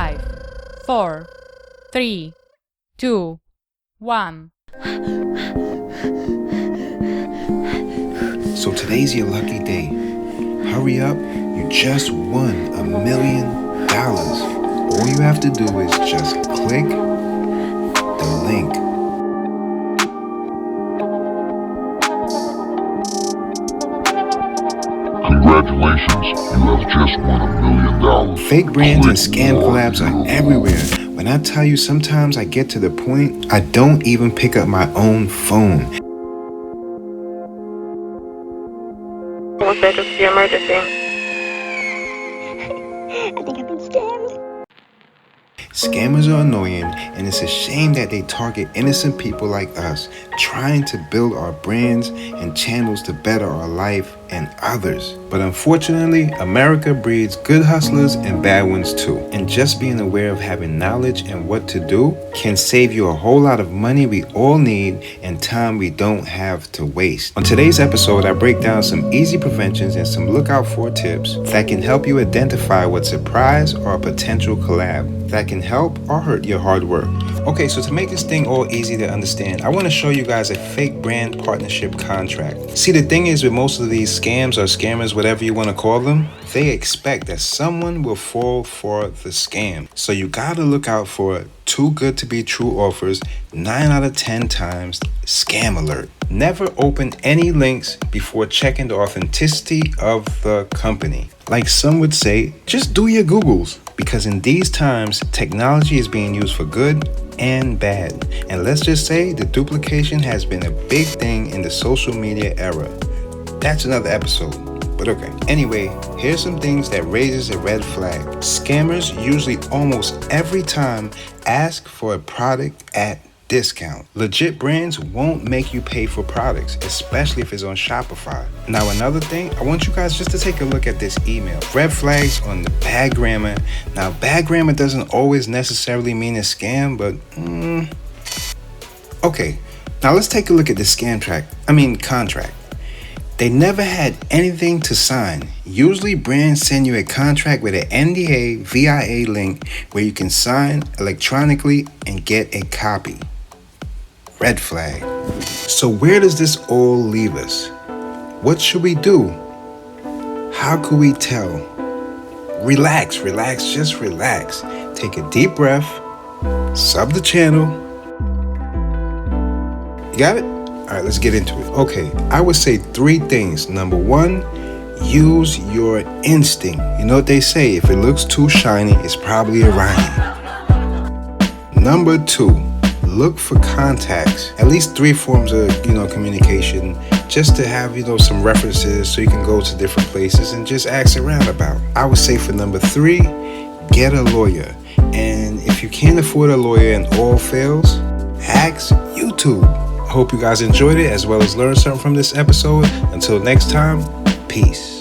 5, 4, 3, 2, 1. So today's your lucky day. Hurry up, you just won $1 million. All you have to do is just click the link. Congratulations, you have just won $1 million. Fake brands and scam collabs are everywhere. When I tell you, sometimes I get to the point I don't even pick up my own phone. What's that? Just the emergency. I think I've been scammed. Scammers are annoying, and it's a shame that they target innocent people like us, trying to build our brands and channels to better our life and others. But unfortunately, America breeds good hustlers and bad ones too. And just being aware of having knowledge and what to do can save you a whole lot of money we all need and time we don't have to waste. On today's episode, I break down some easy preventions and some lookout for tips that can help you identify what's a prize or a potential collab that can help or hurt your hard work. Okay, so to make this thing all easy to understand, I want to show you guys a fake brand partnership contract. See, the thing is with most of these scams or scammers, whatever you want to call them, they expect that someone will fall for the scam. So you gotta look out for too good to be true offers. 9 out of 10 times, scam alert. Never open any links before checking the authenticity of the company. Like some would say, just do your Googles. Because in these times, technology is being used for good and bad. And let's just say the duplication has been a big thing in the social media era. That's another episode, but okay. Anyway, here's some things that raises a red flag. Scammers usually almost every time ask for a product at discount. Legit brands won't make you pay for products, especially if it's on Shopify. Now, another thing, I want you guys just to take a look at this email. Red flags on the bad grammar. Now, bad grammar doesn't always necessarily mean a scam, but okay. Now let's take a look at this contract. They never had anything to sign. Usually brands send you a contract with an NDA VIA link where you can sign electronically and get a copy. Red flag. So where does this all leave us? What should we do? How could we tell? Relax, just relax. Take a deep breath, sub the channel. You got it? All right, let's get into it. Okay, I would say 3 things. Number 1, use your instinct. You know what they say, if it looks too shiny, it's probably a rhino. Number 2, look for contacts. At least 3 forms of, communication, just to have, some references so you can go to different places and just ask around about. I would say for number 3, get a lawyer. And if you can't afford a lawyer and all fails, ask YouTube. I hope you guys enjoyed it as well as learned something from this episode. Until next time, peace.